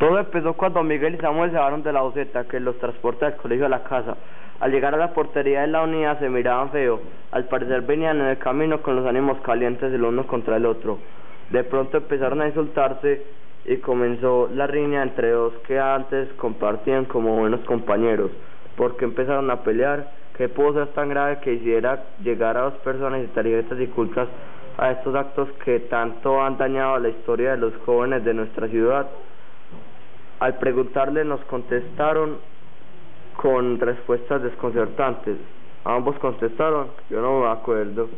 Todo empezó cuando Miguel y Samuel se bajaron de la buseta que los transporta del colegio a la casa. Al llegar a la portería de la unidad se miraban feo. Al parecer venían en el camino con los ánimos calientes el uno contra el otro. De pronto empezaron a insultarse y comenzó la riña entre dos que antes compartían como buenos compañeros. ¿Por qué empezaron a pelear? ¿Qué pudo ser tan grave que hiciera llegar a dos personas y tarjetas y culpas a estos actos que tanto han dañado la historia de los jóvenes de nuestra ciudad? Al preguntarle nos contestaron con respuestas desconcertantes. Ambos contestaron, yo no me acuerdo.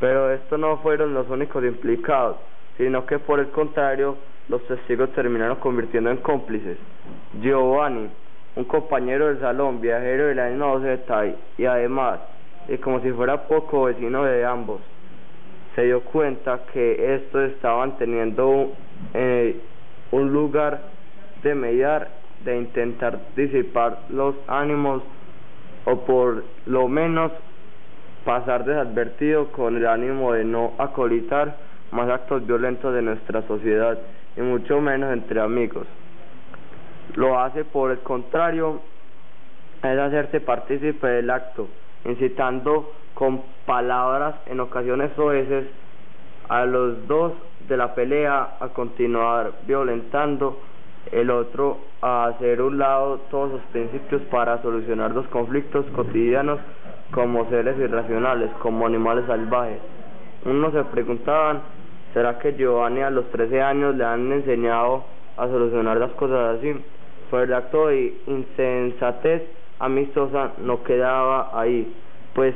Pero estos no fueron los únicos implicados, sino que por el contrario, los testigos terminaron convirtiendo en cómplices. Giovanni, un compañero del salón, viajero de la misma buseta y además, y como si fuera poco, vecino de ambos, se dio cuenta que estos estaban teniendo un lugar de mediar, de intentar disipar los ánimos o por lo menos pasar desadvertido con el ánimo de no acolitar más actos violentos de nuestra sociedad y mucho menos entre amigos. Lo hace por el contrario, es hacerse partícipe del acto, incitando con palabras en ocasiones soeces a los dos de la pelea a continuar violentando el otro, a hacer un lado todos los principios para solucionar los conflictos cotidianos como seres irracionales, como animales salvajes. Unos se preguntaban, ¿será que Giovanni a los 13 años le han enseñado a solucionar las cosas así? Pues el acto de insensatez amistosa no quedaba ahí, pues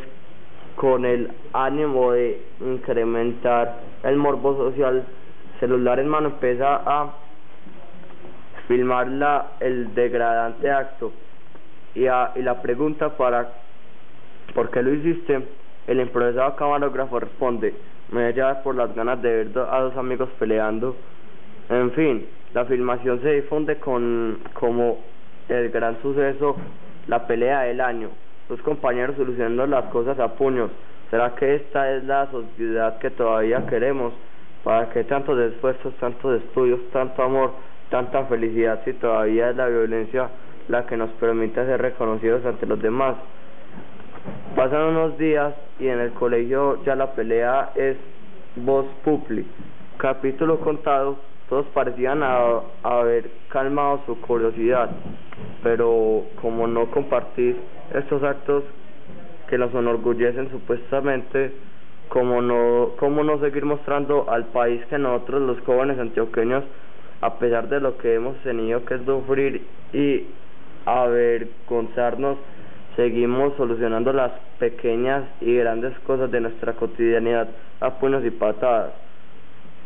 con el ánimo de incrementar el morbo social, celular en mano empieza a filmar el degradante acto y la pregunta ¿por qué lo hiciste? El improvisado camarógrafo responde, me lleva por las ganas de ver a dos amigos peleando. En fin, la filmación se difunde como el gran suceso, la pelea del año, dos compañeros solucionando las cosas a puños. ¿Será que esta es la sociedad que todavía queremos? ¿Para qué tantos esfuerzos, tantos estudios, tanto amor, tanta felicidad si todavía es la violencia la que nos permite ser reconocidos ante los demás? Pasan unos días y en el colegio ya la pelea es voz publi. Capítulo contado, todos parecían haber calmado su curiosidad, pero como no compartís estos actos que los enorgullecen supuestamente, ¿cómo no seguir mostrando al país que nosotros los jóvenes antioqueños, a pesar de lo que hemos tenido que sufrir y avergonzarnos, seguimos solucionando las pequeñas y grandes cosas de nuestra cotidianidad a puños y patadas?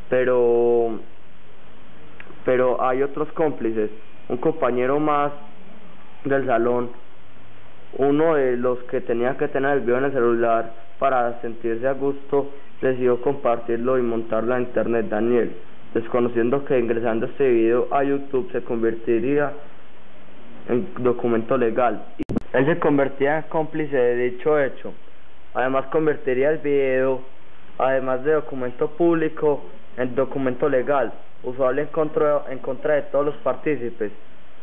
Pero hay otros cómplices. Un compañero más del salón, uno de los que tenía que tener el video en el celular para sentirse a gusto, decidió compartirlo y montarlo a internet. Daniel, desconociendo que ingresando este video a YouTube se convertiría en documento legal. Él se convertía en cómplice de dicho hecho. Además convertiría el video, además de documento público, en documento legal, usable en contra de todos los partícipes,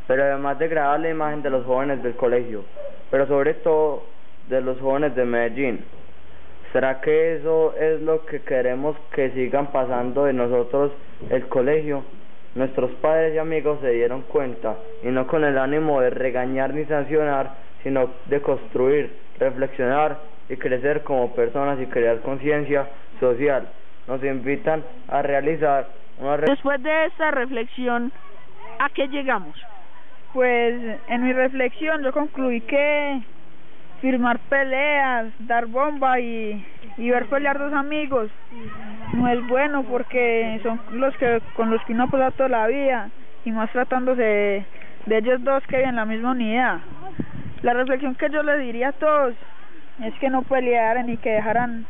pero además degradar la imagen de los jóvenes del colegio, pero sobre todo de los jóvenes de Medellín. ¿Será que eso es lo que queremos que sigan pasando de nosotros el colegio? Nuestros padres y amigos se dieron cuenta, y no con el ánimo de regañar ni sancionar, sino de construir, reflexionar y crecer como personas y crear conciencia social. Nos invitan a realizar Después de esta reflexión, ¿a qué llegamos? Pues en mi reflexión yo concluí que firmar peleas, dar bomba y ver pelear dos amigos no es bueno, porque son con los que uno pasa toda la vida, y más tratándose de ellos dos que viven en la misma unidad. La reflexión que yo les diría a todos es que no pelearan y que dejaran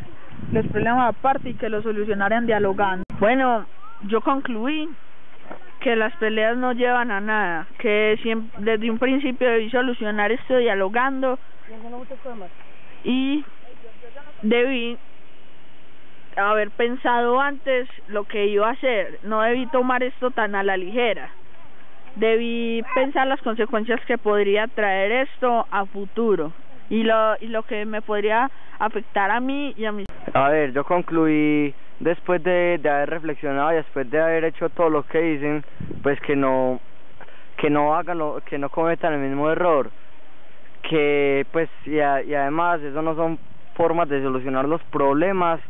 los problemas aparte y que los solucionaran dialogando. Bueno, yo concluí que las peleas no llevan a nada, que desde un principio debí solucionar esto dialogando y debí haber pensado antes lo que iba a hacer, no debí tomar esto tan a la ligera. debí pensar las consecuencias que podría traer esto a futuro y lo que me podría afectar a mí y a mis... A ver, yo concluí después de haber reflexionado y después de haber hecho todo lo que dicen, pues que no hagan que no cometan el mismo error, que pues y además eso no son formas de solucionar los problemas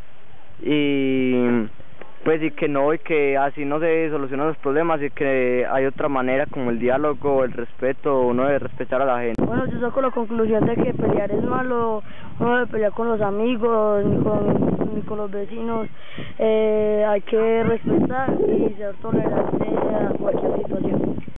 y pues y que así no se solucionan los problemas y que hay otra manera como el diálogo, el respeto, uno debe respetar a la gente. Bueno, yo saco la conclusión de que pelear es malo, uno debe pelear con los amigos, ni con los vecinos, hay que respetar y ser tolerante